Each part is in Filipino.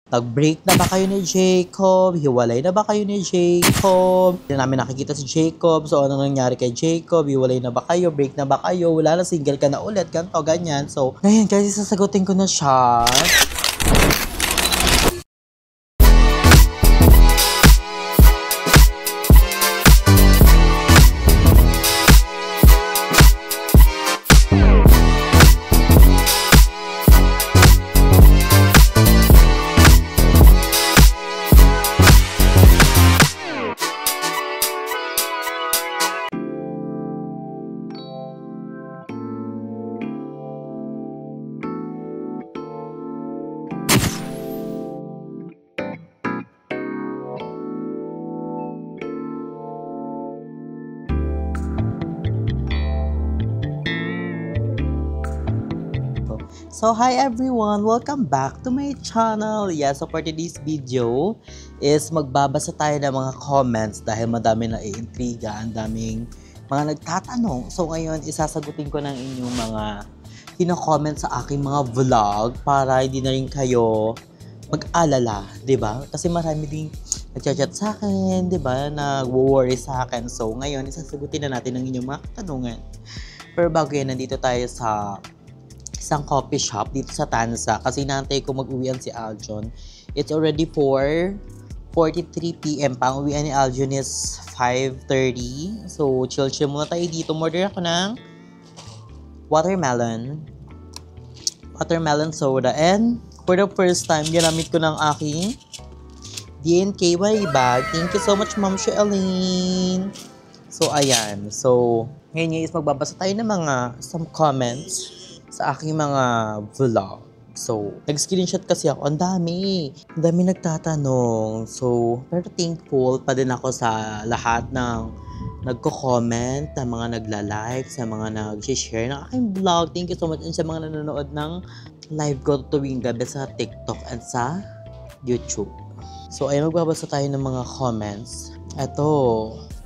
Nag-break na ba kayo ni Jacob? Hiwalay na ba kayo ni Jacob? Hindi namin nakikita si Jacob. So, ano nangyari kay Jacob? Hiwalay na ba kayo? Break na ba kayo? Wala na, single ka na ulit. Ganto, ganyan. So, ngayon guys, sasagutin ko na siya. So, hi everyone! Welcome back to my channel! Yeah, so for today's video is magbabasa tayo ng mga comments dahil madami na i-intriga, ang daming mga nagtatanong. So, ngayon isasagutin ko ng inyong mga kino-comment sa aking mga vlog para hindi na rin kayo mag-alala, di ba? Kasi marami ding nag-chat sa akin, di ba? Nag-worry sa akin. So, ngayon isasagutin na natin ang inyong mga katanungan. Pero bago yan, nandito tayo sa isang coffee shop dito sa Tanza kasi inaantay ko mag-uwian si Aljon. It's already 4:43 PM pa. Ang uwian ni Aljon is 5:30. So, chill muna tayo dito. Order ako ng watermelon soda. And for the first time, ginamit ko ng aking DNKY bag. Thank you so much, Ma'am Sheilyn. So, ayan. So, ngayon is magbabasa tayo ng some comments sa aking mga vlog. So, nag-screenshot kasi ako. Ang dami nagtatanong. So, pero thankful pa din ako sa lahat ng nagko-comment, ng mga nagla-like, sa mga nag-share ng aking vlog. Thank you so much. And sa mga nanonood ng live ko tuwing gabi sa TikTok and sa YouTube. So, ay magbabasa tayo ng mga comments.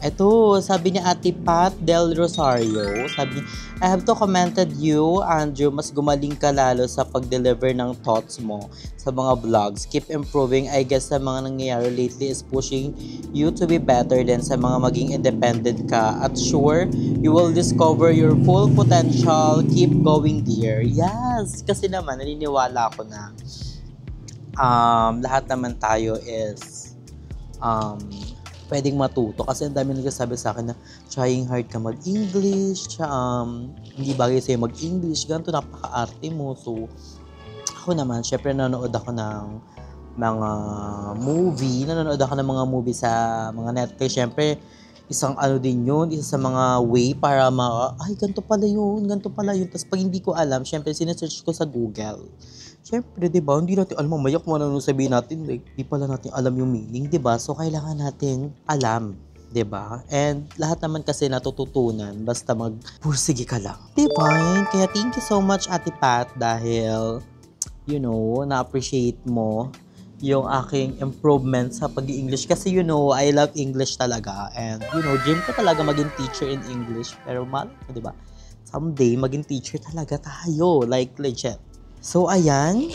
Ito, sabi ni Ate Pat Del Rosario, sabi niya, I have to commented you, Andrew, mas gumaling ka lalo sa pag-deliver ng thoughts mo sa mga vlogs. Keep improving. I guess sa mga nangyayari lately is pushing you to be better than sa mga maging independent ka. At sure, you will discover your full potential. Keep going, dear. Yes, kasi naman, naniniwala ako na lahat naman tayo is pwedeng matuto kasi ang dami nagsasabi sa akin na trying hard ka mag-English, hindi bagay sa'yo mag-English, ganito napaka-arte mo. So, ako naman, syempre nanonood ako ng mga movie sa mga Netflix. Syempre, isang din yun, isa sa mga way para ganito pala yun. Tapos pag hindi ko alam, syempre sinesearch ko sa Google. Siyempre, di ba, hindi natin alam mamaya kung ano sabihin natin, like, di pala natin alam yung meaning, di ba? So, kailangan natin alam, di ba? And lahat naman kasi natututunan, basta magpursige ka lang. Divine, kaya thank you so much, Ate Pat, dahil, na-appreciate mo yung aking improvement sa pag-i-English. Kasi, I love English talaga. And, dream ko talaga maging teacher in English. Pero, di ba? Someday, maging teacher talaga tayo. Like, legit. So, ayan.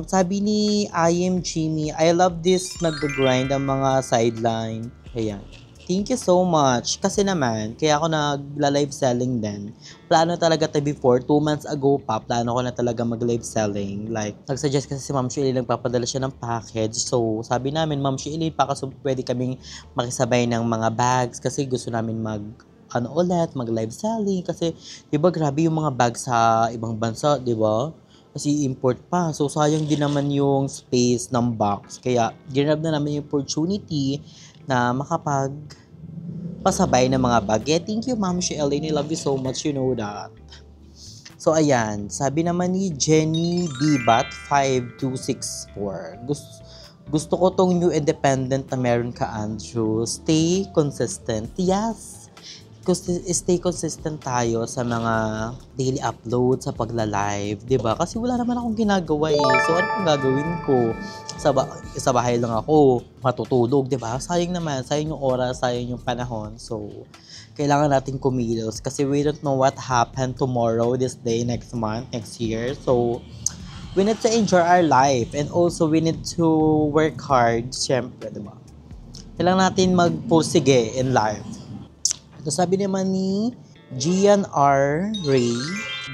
Sabi ni I am Jimmy, I love this nag-grind ang mga sideline. Ayan. Thank you so much. Kasi naman, kaya ako nagla-live selling din. Plano talaga before, 2 months ago pa, plano ko na talaga mag-live selling. Like, nag-suggest kasi si Ma'am Sheilyn, nagpapadala siya ng package. So, sabi namin, Ma'am Sheilyn, pwede kaming makisabay ng mga bags kasi gusto namin mag-live selling. Kasi, di ba, grabe yung mga bags sa ibang bansa, di ba? Kasi import pa. So, sayang din naman yung space ng box. Kaya, ginrab na namin yung opportunity na pasabay ng mga bag. Yeah, thank you, Ma'am Sheilyn. I love you so much. You know that. So, ayan. Sabi naman ni Jenny Bibat 5264. Gusto ko tong new independent na meron ka, Andrew. Stay consistent. Yes. Stay consistent tayo sa mga daily upload, sa pagla-live, 'di ba? Kasi wala naman akong ginagawa eh. So ano pang gagawin ko? Sa bahay lang ako, matutulog, 'di ba? Sayang yung oras, sayang yung panahon. So kailangan natin kumilos kasi we don't know what happened tomorrow, this day, next month, next year. So we need to enjoy our life and also we need to work hard, syempre, di ba? Kailangan natin magpursige in life. Ito sabi naman ni Gian R. Ray,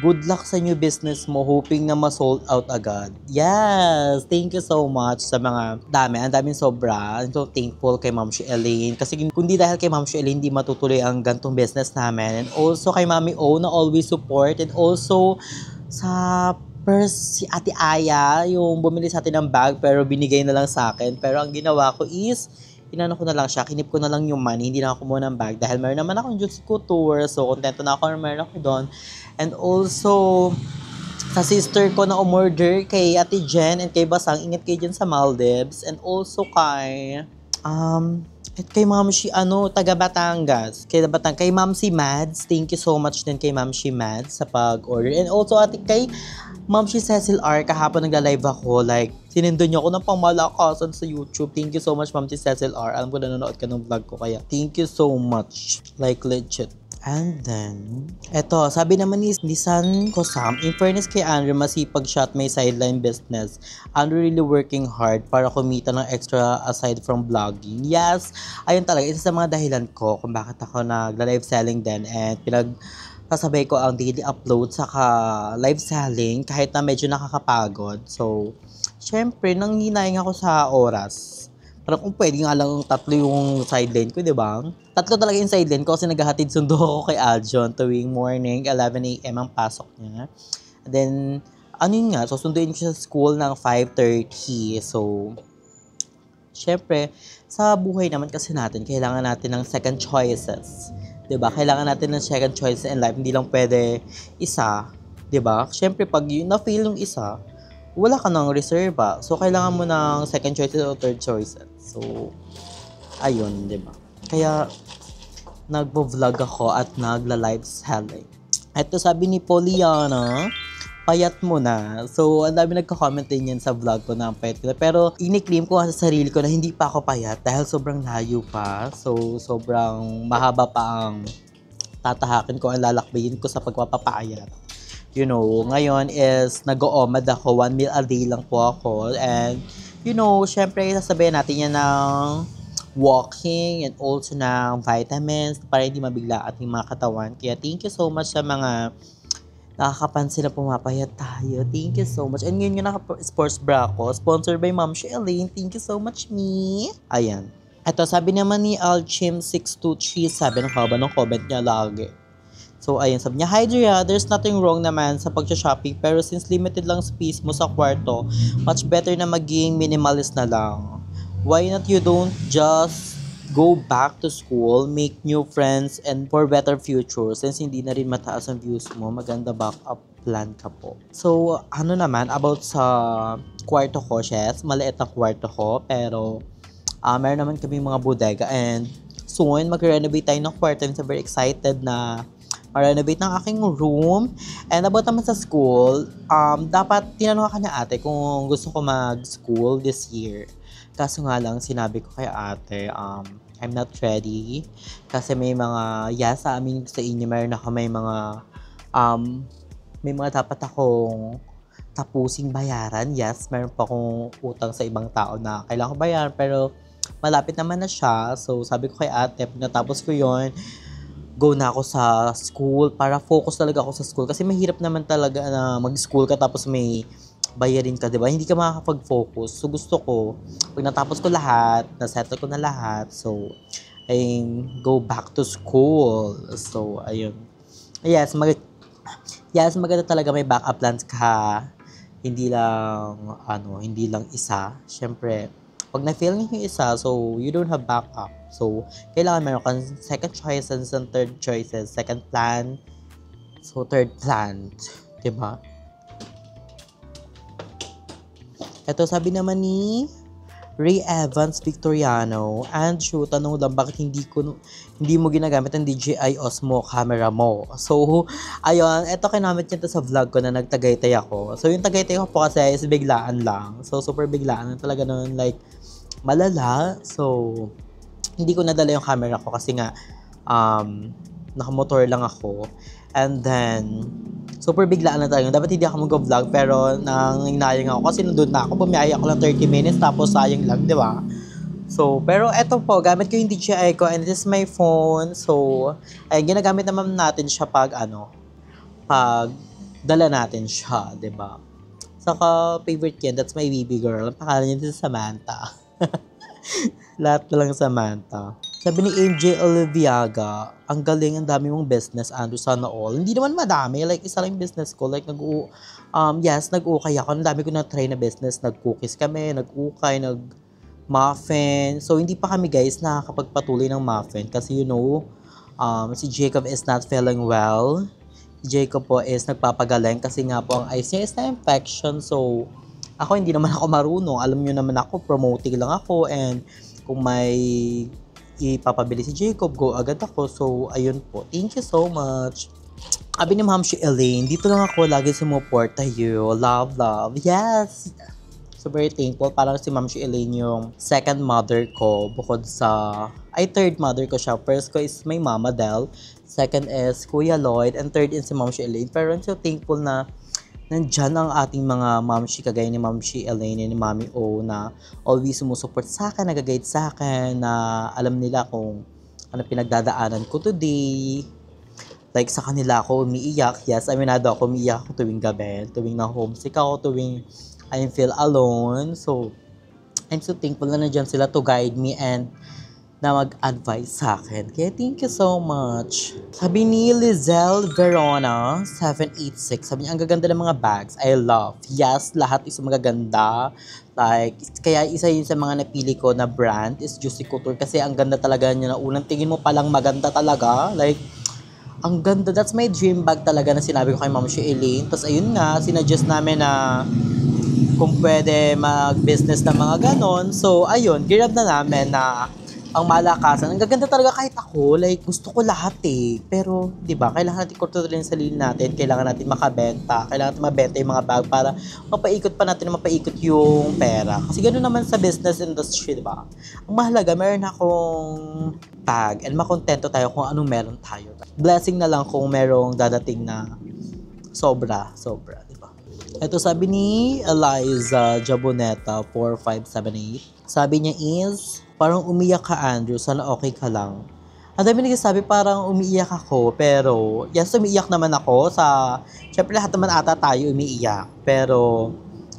good luck sa new business mo, hoping na ma-sold out agad. Yes! Thank you so much sa mga dami. Ang daming sobra. I'm so thankful kay Ma'am Shi Elaine. Kasi kundi dahil kay Ma'am Shi Elaine, hindi matutuloy ang gantong business namin. And also kay Mami O na always support. And also sa si Ate Aya, yung bumili sa atin ng bag pero binigay na lang sa akin. Pero ang ginawa ko is, inano ko na lang siya, kinip ko na lang yung money, hindi na ako kumuha ng bag dahil meron naman akong Diyos ko tour, so kontento na ako na meron ako doon. And also, sa sister ko na umorder kay Ate Jen and kay Basang, ingat kayo dyan sa Maldives. And also kay Ma'am si taga Batangas. Kay Ma'am si Mads, thank you so much din kay Ma'am si Mads sa pag-order. And also kay Ma'am si Cecil R, kahapon nagla-live ako, like, sinendo niyo ako ng pamalakasan sa YouTube. Thank you so much, Ma'am si Cecil R. Alam ko nanonood ka ng vlog ko, kaya thank you so much. Like, legit. And then, eto, sabi naman ni San Kosam, in fairness kay Andrew, masipag siya at may sideline business. Andrew really working hard para kumita ng extra aside from vlogging. Yes, ayun talaga, isa sa mga dahilan ko kung bakit ako nagla-live selling din and kasabay ko ang daily upload saka live selling kahit na medyo nakakapagod. So, syempre, nanghinayang ako sa oras. Parang kung pwede nga lang 3 yung sideline ko, di ba? 3 talaga yung sideline ko kasi naghahatid sundo ako kay Aljon tuwing morning, 11 a.m. ang pasok niya. And then, susunduin ko siya sa school ng 5:30. So, syempre, sa buhay naman kasi natin, kailangan natin ng second choices. 'Di ba? Kailangan natin ng second choice in life, hindi lang pwede isa, 'di ba? Syempre pag na-fail yung isa, wala ka nang reserva. So kailangan mo ng second choices o third choices. So ayun, 'di ba? Kaya nagvo-vlog ako at nagla-live selling. Ito sabi ni Poliana, payat mo na. So, ang dami nagko-comment din yan sa vlog ko na payat ko na. Pero, ini-claim ko sa sarili ko na hindi pa ako payat dahil sobrang layo pa. So, sobrang mahaba pa ang tatahakin ko, ang lalakbayin ko sa pagpapapayat. You know, ngayon is nag-OMAD ako. 1 meal a day lang po ako. And, you know, syempre, sasabihin natin yan ng walking and also ng vitamins para hindi mabigla ating mga katawan. Kaya, thank you so much sa mga nakakapansin na pumapayat tayo. Thank you so much. And ngayon yung naka-sports bra ko, sponsored by Ma'am Shi Elaine. Thank you so much, me. Ayan. Ito, sabi naman ni Alchim623, ng haba ng comment niya lagi. So, ayun, sabi niya, hi Drea, there's nothing wrong naman sa pag-shopping, pero since limited lang space mo sa kwarto, much better na maging minimalist na lang. Why not you don't just go back to school, make new friends, and for better future. Since hindi na rin mataas ang views mo, maganda backup plan ka po. So, naman, about sa kwarto ko, Shes, maliit na kwarto ko, pero meron naman kami mga bodega, and soon, mag-renovate tayo ng kwarto. I'm so very excited na ma-renovate ng aking room. And about naman sa school, dapat tinanong ako na ate kung gusto ko mag-school this year. Kaso nga lang, sinabi ko kay ate, I'm not ready. Kasi may mga, sa amin sa inyo, meron ako may mga dapat akong tapusing bayaran. Yes, meron pa akong utang sa ibang tao na kailangan ko bayaran, pero malapit naman na siya. So, sabi ko kay ate, pag natapos ko yon, go na ako sa school para focus talaga ako sa school. Kasi mahirap naman talaga na mag-school ka tapos may bayarin ka, di ba? Hindi ka makakapag-focus. So, gusto ko, pag natapos ko lahat, nasettle ko na lahat, so, go back to school. So, ayun. Yes, maganda talaga may backup plans ka. Hindi lang isa. Siyempre, pag na-fail yung isa, so, you don't have backup. So, kailangan meron kang second choices and third choices. Second plan, so third plan. Diba? Ito, sabi naman ni Ray Evans Victoriano, Andrew, tanong lang bakit hindi mo ginagamit ang DJI Osmo camera mo. So, ayun, ito kinamit niya to sa vlog ko na nagtagaytay ako. So, yung tagaytay ko po kasi is biglaan lang. So, super biglaan talaga noon, like, malala. So, hindi ko nadala yung camera ko kasi nga, nakamotor lang ako. And then, super biglaan na talaga. Dapat hindi ako mag-vlog pero nanginayang ako kasi nandun na ako. Bumiyaya ako ng 30 minutes tapos sayang lang, di ba? So, pero eto po, gamit ko yung DJI ko and this is my phone. So, ay ginagamit naman natin siya pag pag dala natin siya, di ba? Saka, favorite yan, that's my baby girl. Ang pangalan niya si Samantha. Lahat na lang Samantha. Sabi ni AJ Oliviaga, ang galing, ang dami mong business, Andrew, sana all. Hindi naman madami, like isa lang yung business ko. Like nag-ukay ako. Ang dami ko na-try na business. Nag-cookies kami, nag-ukay, nag-muffin. So, hindi pa kami guys nakakapagpatuloy ng muffin. Kasi si Jacob is not feeling well. Si Jacob po is nagpapagaling kasi nga po ang eyes niya is na-infection. So, ako hindi naman ako marunong. Alam niyo naman ako, promoting lang ako. And kung may ipapabili si Jacob, go agad ako. So, ayun po. Thank you so much. Sabi ni Ma'am si Elaine, dito lang ako lagi sumuporta you. Love, love. Yes! So, very thankful. Parang si Ma'am si Elaine yung second mother ko bukod sa... third mother ko siya. First ko is my mama Del. Second is Kuya Lloyd. And third is si Ma'am si Elaine. Pero I'm so thankful na nandyan ang ating mga mamshi, kagaya ni Mamshi Elaine and ni Mami O na always sumusuport sa akin, nag-guide sa akin, na alam nila kung ano pinagdadaanan ko today. Like sa kanila ako umiiyak. Yes, aminado ako umiiyak ako tuwing gabi, tuwing na-homesick ako, tuwing I feel alone. So, I'm so thankful na nandyan sila to guide me and na mag-advise sa akin. Kaya thank you so much. Sabi ni Lizelle Verona 786, sabi niya, ang gaganda ng mga bags. I love. Yes, lahat is magaganda. Like, kaya isa yun sa mga napili ko na brand is Juicy Couture kasi ang ganda talaga niya na unang tingin mo palang maganda talaga. Like, ang ganda. That's my dream bag talaga na sinabi ko kay Ma'am si Elaine. Tapos ayun nga, sinadjust namin na kung pwede mag-business ng mga ganon. So, ayun, grab na namin na ang malakasan. Ang gaganda talaga kahit ako. Like, gusto ko lahat eh. Pero, di ba, kailangan natin kontrolin sa sarili natin. Kailangan natin makabenta. Kailangan natin mabenta yung mga bag para mapaikot pa natin, mapaikot yung pera. Kasi ganoon naman sa business industry, di ba? Ang mahalaga, meron akong bag and makontento tayo kung anong meron tayo. Blessing na lang kung merong dadating na sobra, di ba? Ito sabi ni Eliza Jaboneta 4578. Sabi niya is, parang umiyak ka, Andrew. Sana okay ka lang. Ang dami nagsasabi parang umiiyak ako. Pero, yes, umiiyak naman ako syempre lahat naman ata tayo umiiyak. Pero,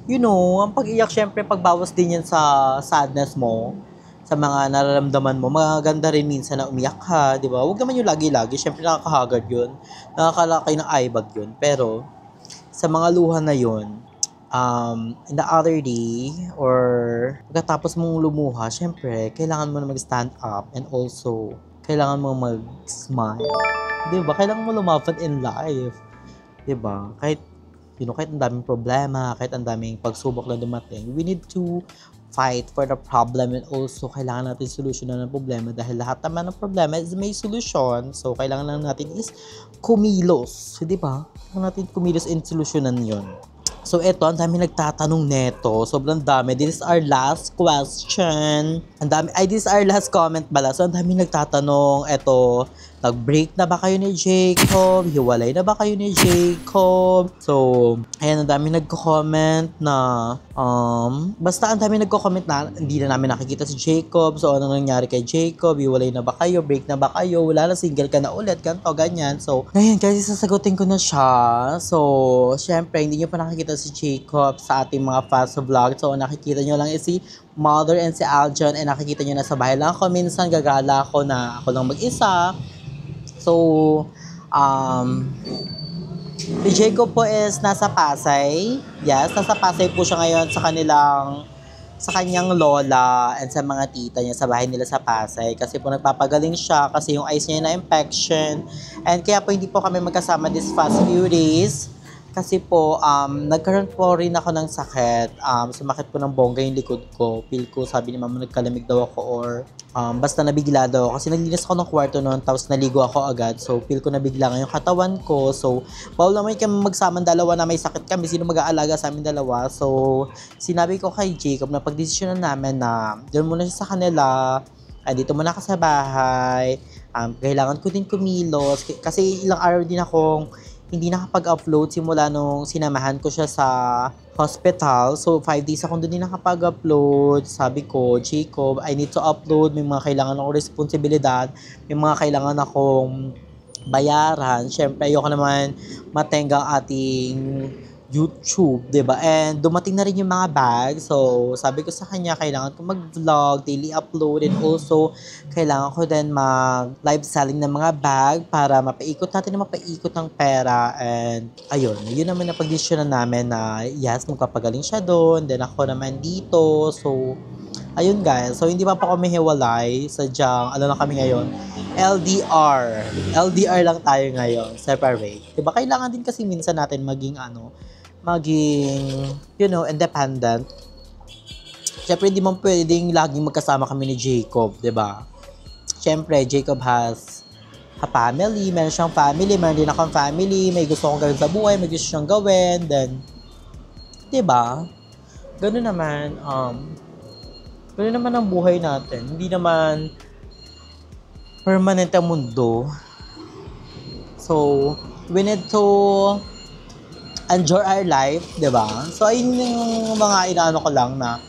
ang pag-iyak, syempre, pagbawas din yan sa sadness mo. Sa mga nararamdaman mo. Maganda rin minsan na umiyak ka, di ba? Huwag naman yung lagi-lagi. Syempre, nakakahagard yun. Nakakalakay ng eyebag yun. Pero, sa mga luha na yun, in the other day or pagkatapos mong lumuha, syempre, kailangan mo na mag-stand up and also, kailangan mo mag-smile. Diba? Kailangan mo lumapit in life. Diba? Kahit ang daming problema, kahit ang daming pagsubok na dumating, we need to fight for the problem and also kailangan natin solusyonan ng problema dahil lahat naman ng problema is may solution. So, kailangan lang natin is kumilos. Diba? Kailangan natin kumilos and solusyonan yon. So, eto, ang dami nagtatanong neto. Sobrang dami. This is our last question. This is our last comment pala. So, ang dami nagtatanong. Eto, nag-break na ba kayo ni Jacob? Hiwalay na ba kayo ni Jacob? So, ayan, ang dami nagko-comment na, basta ang dami nagko-comment na hindi na namin nakikita si Jacob. So, ano nangyari kay Jacob? Hiwalay na ba kayo? Break na ba kayo? Wala na, single ka na ulit. Ganto, ganyan. So, ngayon, kasi sasagutin ko na siya. So, syempre, hindi nyo pa nakikita si Jacob sa ating mga fast vlog. So, nakikita nyo lang si Mother and si Aljon. And nakikita nyo na sa bahay lang ako. Minsan, gagala ako na ako lang mag-isa. So, si Jacob po is nasa Pasay. Yes, nasa Pasay po siya ngayon sa kanyang lola and sa mga tita niya sa bahay nila sa Pasay. Kasi po nagpapagaling siya kasi yung eyes niya na infection. And kaya po hindi po kami magkasama this past few days. Kasi po, nagkaroon po rin ako ng sakit. Sumakit po ng bongga yung likod ko. Feel ko, sabi ni mama, nagkalamig daw ako or basta nabigla daw ako. Kasi naglinis ako ng kwarto noon, tapos naligo ako agad. So, feel ko nabigla nga yung katawan ko. So, bawal naman kami magsama dalawa na may sakit kami. Sino mag-aalaga sa amin dalawa? So, sinabi ko kay Jacob na pagdesisyonan namin na doon muna siya sa kanila. Dito muna ako sa bahay. Kailangan ko din kumilos. Kasi ilang araw din akong hindi nakapag-upload simula nung sinamahan ko siya sa hospital. So, 5 days akong doon din nakapag-upload. Sabi ko, Jacob, I need to upload. May mga kailangan akong responsibilidad. May mga kailangan akong bayaran. Siyempre, ayoko naman matenggang ating YouTube, 'di ba? And dumating na rin yung mga bag. So, sabi ko sa kanya, kailangan ko mag-vlog, daily upload, and also kailangan ko din mag-live selling ng mga bag para mapaikot natin na mapaikot ng pera. And ayun, yun naman na pagdesisyonan namin na yes, magpapagaling siya doon. Then ako naman dito. So, ayun guys. So, hindi pa kami hiwalay. Sadyang, ano na kami ngayon? LDR. LDR lang tayo ngayon. Separate. Diba? Kailangan din kasi minsan natin maging independent. Siyempre, hindi mo pwedeng laging magkasama kami ni Jacob, di ba? Siyempre, Jacob has a family, meron siyang family, meron din akong family, may gusto kong gawin sa buhay, may gusto siyang gawin, then, di ba? Ganun naman ang buhay natin. Hindi naman permanent ang mundo. So, we need to enjoy our life, di ba? So, ayun yung mga inaano ko lang na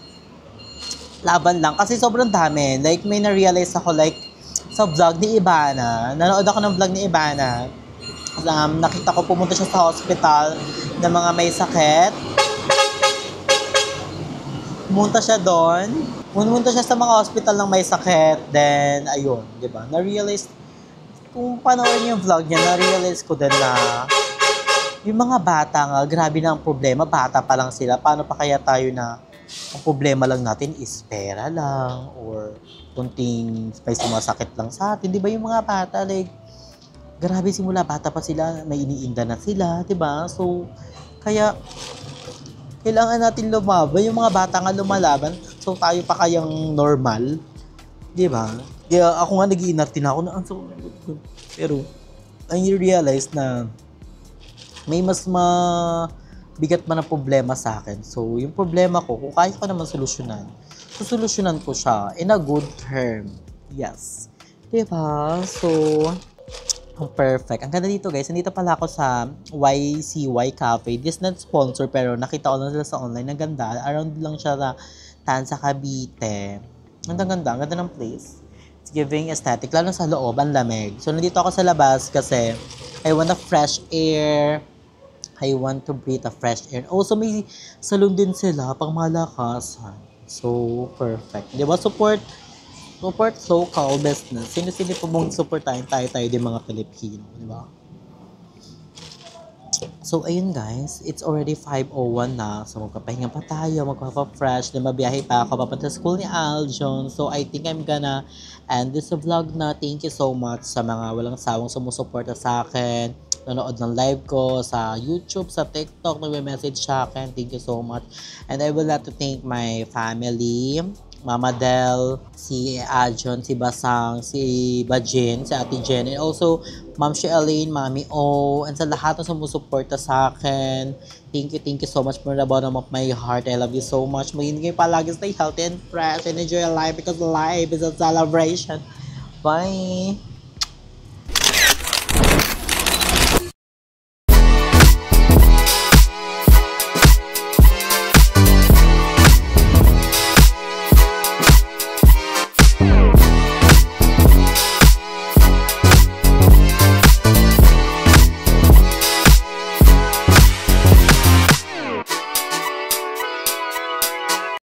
laban lang. Kasi sobrang dami. Like, may na-realize ako, like, sa vlog ni Ivana. Nanood ako ng vlog ni Ivana. Nakita ko pumunta siya sa hospital ng mga may sakit. Pumunta siya doon. Pumunta siya sa mga hospital ng may sakit. Then, ayun, di ba? Na-realize, kung panoorin yung vlog niya, na-realize ko din na yung mga bata nga, grabe na ang problema. Bata pa lang sila. Paano pa kaya tayo na ang problema lang natin is pera lang or kunting may sumasakit lang sa atin. Di ba yung mga bata, like, grabe simula bata pa sila, may iniinda na sila, di ba? So, kaya, kailangan natin lumaban. Yung mga bata nga lumalaban, so tayo pa kayang normal. Di ba? Kaya ako nga nag-iinarte na ako na, pero, I realize na may mas bigat man ang problema sa akin. So, yung problema ko, kung kaya ko naman solusyonan, solusyonan ko siya in a good term. Yes. Diba? So, perfect. Ang ganda dito guys, nandito pala ako sa YCY Cafe. This not sponsor, pero nakita ko lang sila sa online. Ang ganda. Around lang siya sa Tansa, Cavite. Ang ganda ng place. It's giving aesthetic, lalo sa loob, ang lamig. So, nandito ako sa labas kasi I want a fresh air. I want to breathe a fresh air. Also, may salon din sila pang malakasan. So, perfect. Di ba? Support local business. Sino-sino po mong supportahin tayo din mga Pilipino. Di ba? So, ayun guys. It's already 5:01 na. So, magpapahinga pa tayo. Magpapa-fresh. Then, mabiyahe pa ako papunta sa school ni Aljon. So, I think I'm gonna end this vlog na. Thank you so much sa mga walang sawang sumusuporta sa akin. Nanood ng live ko sa YouTube, sa TikTok, nagme-message sa akin. Thank you so much. And I would like to thank my family, Mama Del, si Ajon, si Basang, si Bajin, si Ate Jen, and also Ma'am Elaine, Mami O, and sa lahat na sumusuporta sa akin. Thank you so much from the bottom of my heart. I love you so much. Maging kayo palagi, stay healthy and fresh, and enjoy your life because life is a celebration. Bye!